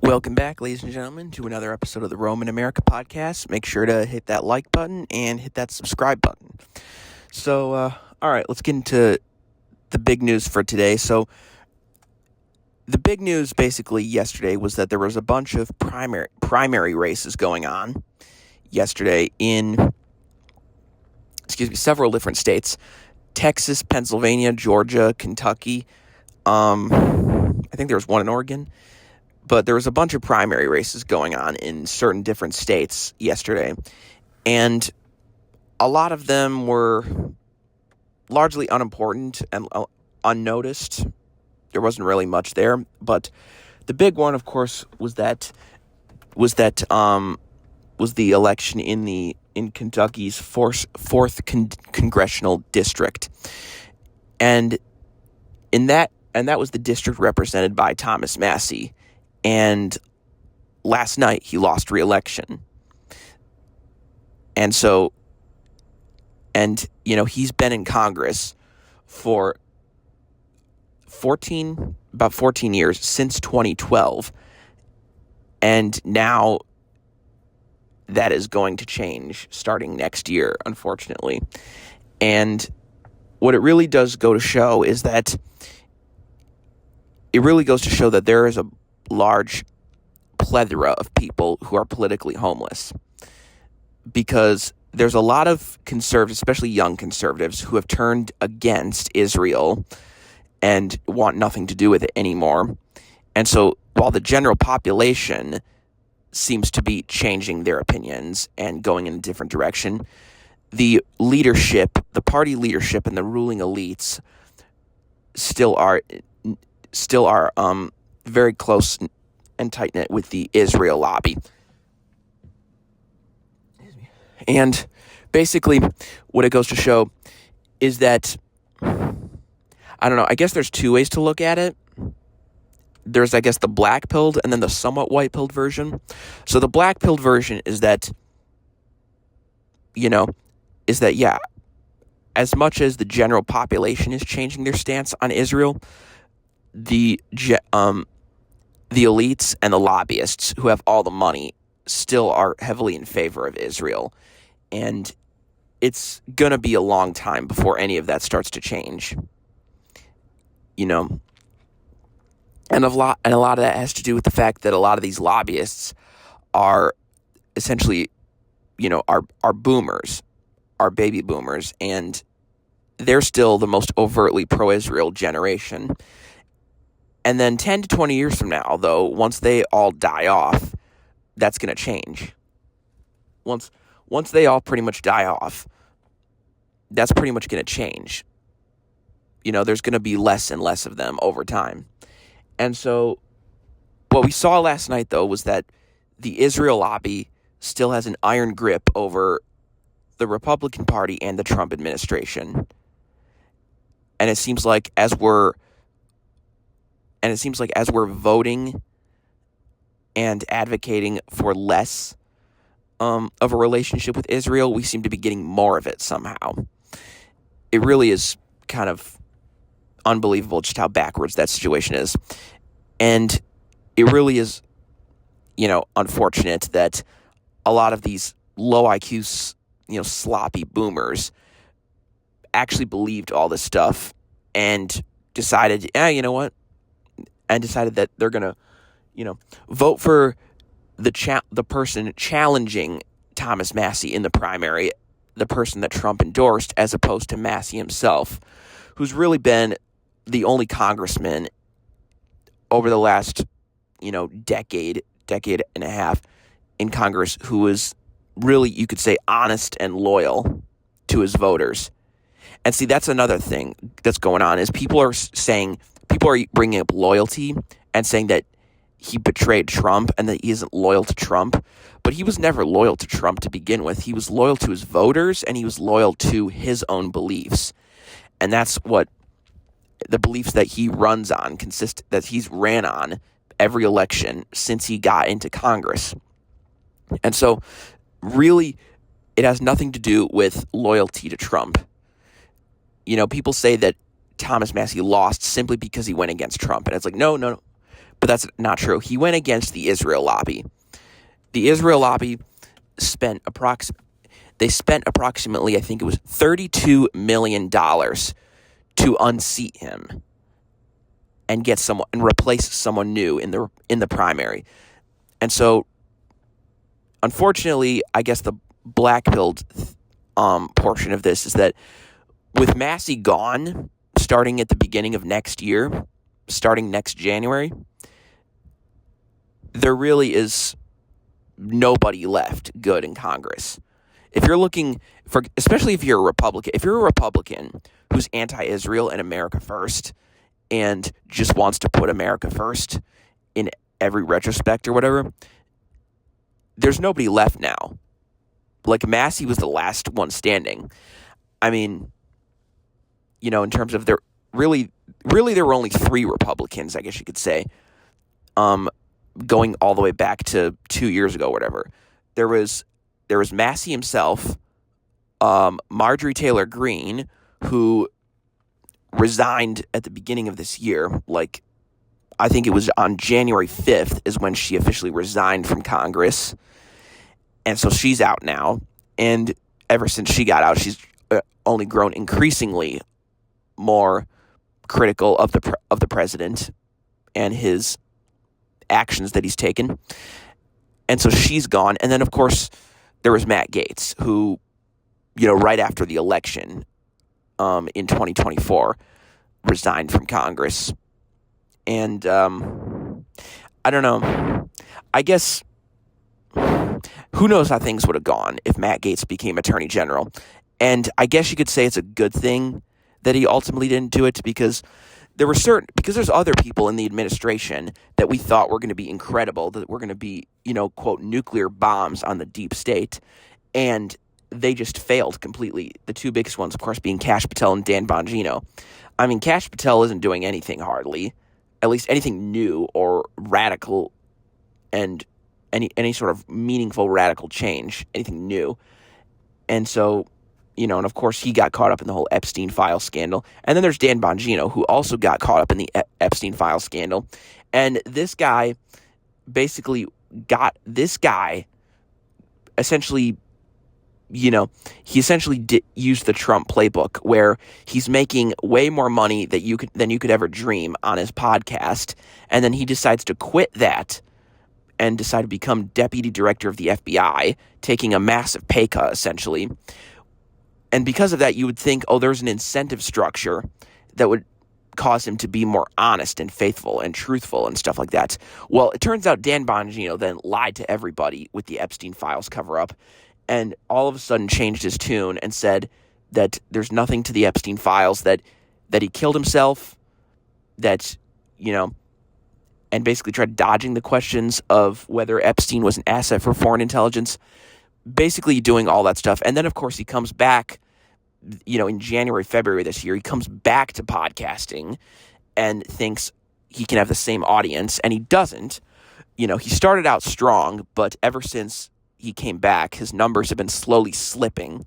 Welcome back, ladies and gentlemen, to another episode of the Roman America podcast. Make sure to hit that like button and hit that subscribe button. All right, let's get into the big news for today. So, the big news basically yesterday was that there was a bunch of primary races going on yesterday in, several different states: Texas, Pennsylvania, Georgia, Kentucky. I think there was one in Oregon. But there was a bunch of primary races going on in certain different states yesterday. And a lot of them were largely unimportant and unnoticed. There wasn't really much there. But the big one, of course, was the election in Kentucky's fourth congressional district. And that was the district represented by Thomas Massie. And last night, he lost re-election. And he's been in Congress for about 14 years, since 2012. And now that is going to change starting next year, unfortunately. And what it really does go to show is that there is a large plethora of people who are politically homeless, because there's a lot of conservatives, especially young conservatives, who have turned against Israel and want nothing to do with it anymore. And so while the general population seems to be changing their opinions and going in a different direction, the party leadership and the ruling elites still are very close and tight-knit with the Israel lobby. And basically, what it goes to show is that, I don't know, I guess there's two ways to look at it. There's, I guess, the black-pilled and then the somewhat white-pilled version. So the black-pilled version is that, as much as the general population is changing their stance on Israel, the elites and the lobbyists who have all the money still are heavily in favor of Israel. And it's going to be a long time before any of that starts to change. And a lot of that has to do with the fact that a lot of these lobbyists are essentially, are boomers, are baby boomers, and they're still the most overtly pro-Israel generation. And then 10 to 20 years from now, though, once they all die off, that's going to change. Once they all pretty much die off, that's pretty much going to change. There's going to be less and less of them over time. And so what we saw last night, though, was that the Israel lobby still has an iron grip over the Republican Party and the Trump administration. And it seems like as we're voting and advocating for less of a relationship with Israel, we seem to be getting more of it somehow. It really is kind of unbelievable just how backwards that situation is. And it really is, unfortunate that a lot of these low IQ, sloppy boomers actually believed all this stuff and decided, you know what? And decided that they're going to, vote for the person challenging Thomas Massie in the primary, the person that Trump endorsed, as opposed to Massie himself, who's really been the only congressman over the last, decade and a half in Congress who is really, you could say, honest and loyal to his voters. And see, that's another thing that's going on, is people are bringing up loyalty and saying that he betrayed Trump and that he isn't loyal to Trump. But he was never loyal to Trump to begin with. He was loyal to his voters, and he was loyal to his own beliefs. And that's what the beliefs that he runs on that he's ran on every election since he got into Congress. And so really, it has nothing to do with loyalty to Trump. People say that Thomas Massie lost simply because he went against Trump. And it's like, no. but that's not true. He went against the Israel lobby. The Israel lobby spent approximately, I think it was $32 million to unseat him and get someone and replace someone new in the primary. And so, unfortunately, I guess the black-pilled portion of this is that with Massie gone, starting at the beginning of next year, starting next January, there really is nobody left good in Congress. If you're looking for, especially if you're a Republican who's anti-Israel and America first and just wants to put America first in every retrospect or whatever, there's nobody left now. Like, Massie was the last one standing. I mean, in terms of there were only 3 Republicans, I guess you could say, going all the way back to 2 years ago, whatever. There was Massie himself, Marjorie Taylor Greene, who resigned at the beginning of this year. Like, I think it was on January 5th is when she officially resigned from Congress. And so she's out now. And ever since she got out, she's only grown increasingly more critical of the president and his actions that he's taken. And so she's gone. And then, of course, there was Matt Gaetz, who, right after the election in 2024, resigned from Congress. And I don't know. I guess who knows how things would have gone if Matt Gaetz became Attorney General. And I guess you could say it's a good thing that he ultimately didn't do it, because there's other people in the administration that we thought were going to be incredible, that were going to be, quote, nuclear bombs on the deep state, and they just failed completely. The 2 biggest ones, of course, being Kash Patel and Dan Bongino. I mean, Kash Patel isn't doing anything hardly, at least anything new or radical, and any sort of meaningful radical change, anything new. And so, and of course he got caught up in the whole Epstein file scandal. And then there's Dan Bongino, who also got caught up in the Epstein file scandal. And this guy essentially, he essentially used the Trump playbook, where he's making way more money than you could ever dream on his podcast. And then he decides to quit that and decide to become deputy director of the FBI, taking a massive pay cut, essentially. And because of that, you would think, there's an incentive structure that would cause him to be more honest and faithful and truthful and stuff like that. Well, it turns out Dan Bongino then lied to everybody with the Epstein files cover-up, and all of a sudden changed his tune and said that there's nothing to the Epstein files, that he killed himself, that, and basically tried dodging the questions of whether Epstein was an asset for foreign intelligence, basically doing all that stuff. And then, of course, he comes back, in January, February this year, he comes back to podcasting and thinks he can have the same audience, and he doesn't. He started out strong, but ever since he came back, his numbers have been slowly slipping.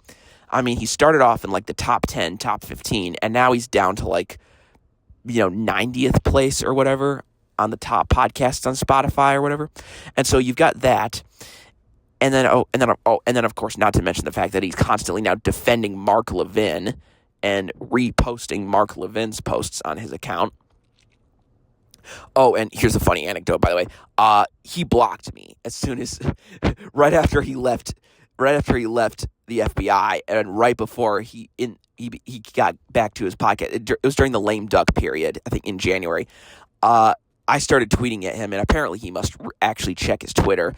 I mean, he started off in like the top 10, top 15, and now he's down to 90th place or whatever on the top podcasts on Spotify or whatever. And so you've got that. And then of course, not to mention the fact that he's constantly now defending Mark Levin and reposting Mark Levin's posts on his account. Oh, and here's a funny anecdote, by the way. He blocked me as soon as right after he left the FBI, and right before he got back to his podcast. It was during the lame duck period, I think in January. I started tweeting at him, and apparently he must actually check his Twitter.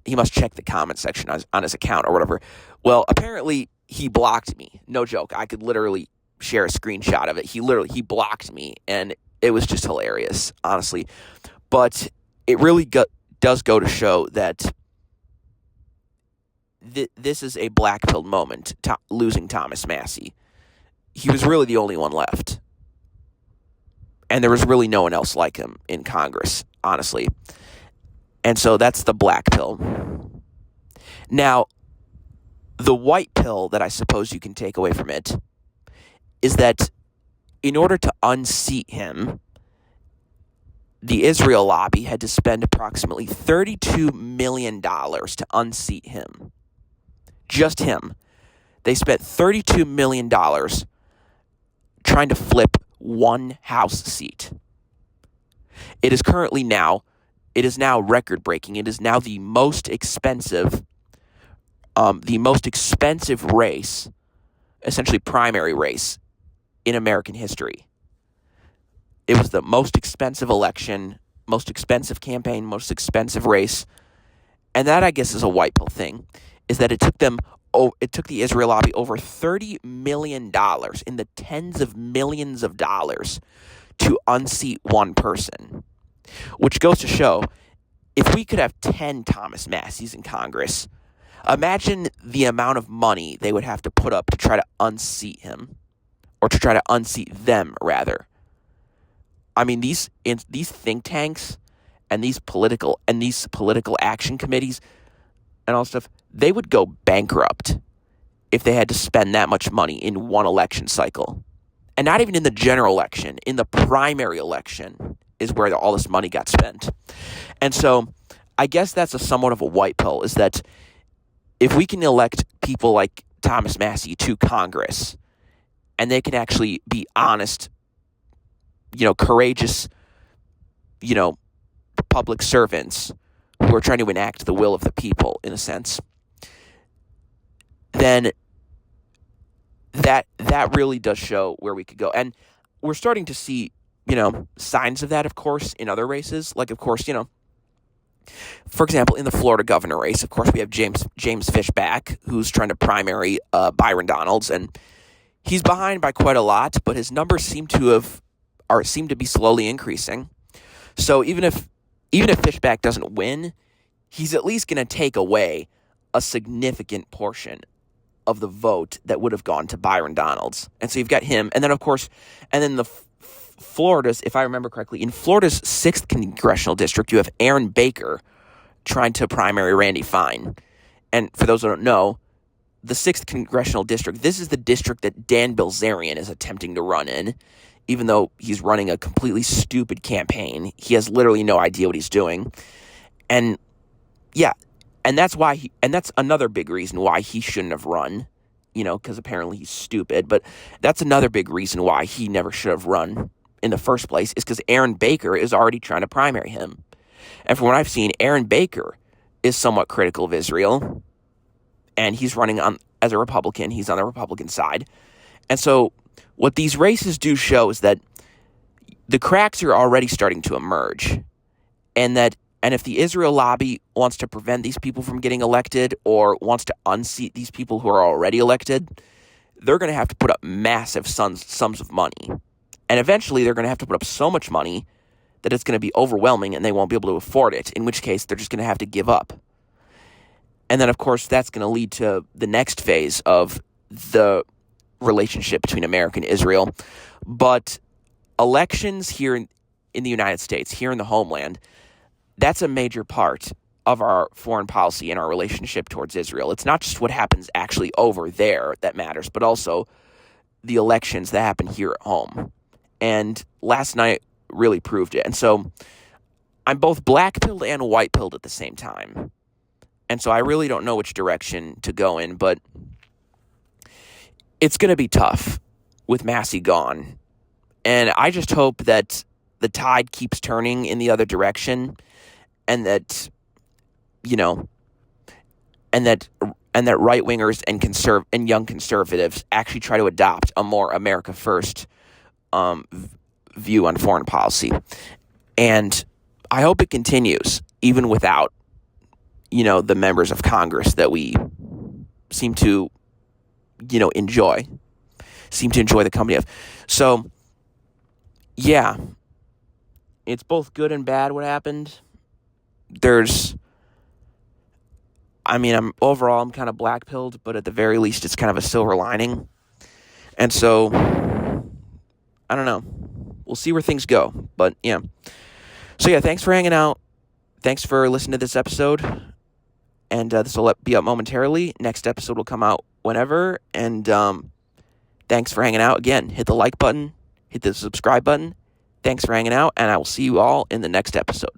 He must check the comment section on his account or whatever. Well, apparently he blocked me. No joke. I could literally share a screenshot of it. He blocked me, and it was just hilarious, honestly. But it really does go to show that this is a black-pilled moment, losing Thomas Massie. He was really the only one left. And there was really no one else like him in Congress, honestly. And so that's the black pill. Now, the white pill that I suppose you can take away from it is that in order to unseat him, the Israel lobby had to spend approximately $32 million to unseat him. Just him. They spent $32 million trying to flip one House seat. It is now record-breaking. It is now the most expensive race, essentially primary race, in American history. It was the most expensive election, most expensive campaign, most expensive race. And that, I guess, is a white pill thing, is that it took the Israel lobby over $30 million, in the tens of millions of dollars, to unseat one person. Which goes to show, if we could have 10 Thomas Masseys in Congress, imagine the amount of money they would have to put up to try to unseat him. Or to try to unseat them, rather. I mean, these think tanks and these political action committees and all stuff, they would go bankrupt if they had to spend that much money in one election cycle. And not even in the general election, in the primary election is where all this money got spent. And so I guess that's somewhat of a white pill, is that if we can elect people like Thomas Massie to Congress, and they can actually be honest, courageous, public servants who are trying to enact the will of the people, in a sense, then that really does show where we could go. And we're starting to see, signs of that, of course, in other races. Like, of course, for example, in the Florida governor race, of course, we have James Fishback, who's trying to primary Byron Donalds, and he's behind by quite a lot, but his numbers seem to be slowly increasing. So even if Fishback doesn't win, he's at least going to take away a significant portion of the vote that would have gone to Byron Donalds. And so you've got him, and then of course, and then Florida's, if I remember correctly, in Florida's 6th congressional district, you have Aaron Baker trying to primary Randy Fine. And for those who don't know, the 6th congressional district, this is the district that Dan Bilzerian is attempting to run in, even though he's running a completely stupid campaign. He has literally no idea what he's doing. And yeah, and that's another big reason why he shouldn't have run, because apparently he's stupid. But that's another big reason why he never should have run in the first place, is because Aaron Baker is already trying to primary him. And from what I've seen, Aaron Baker is somewhat critical of Israel, and he's running as a Republican. He's on the Republican side. And so what these races do show is that the cracks are already starting to emerge, and if the Israel lobby wants to prevent these people from getting elected, or wants to unseat these people who are already elected, they're going to have to put up massive sums of money. And eventually they're going to have to put up so much money that it's going to be overwhelming and they won't be able to afford it, in which case they're just going to have to give up. And then, of course, that's going to lead to the next phase of the relationship between America and Israel. But elections here in the United States, here in the homeland, that's a major part of our foreign policy and our relationship towards Israel. It's not just what happens actually over there that matters, but also the elections that happen here at home. And last night really proved it. And so I'm both black-pilled and white-pilled at the same time. And so I really don't know which direction to go in, but it's going to be tough with Massie gone. And I just hope that the tide keeps turning in the other direction, and that, and that right-wingers and young conservatives actually try to adopt a more America First view on foreign policy. And I hope it continues, even without, the members of Congress that we seem to, enjoy the company of. So, yeah, it's both good and bad what happened. I'm kind of black-pilled, but at the very least, it's kind of a silver lining. And so, I don't know. We'll see where things go. But, yeah. So, yeah, thanks for hanging out. Thanks for listening to this episode. And this will be up momentarily. Next episode will come out whenever. And thanks for hanging out. Again, hit the like button. Hit the subscribe button. Thanks for hanging out, and I will see you all in the next episode.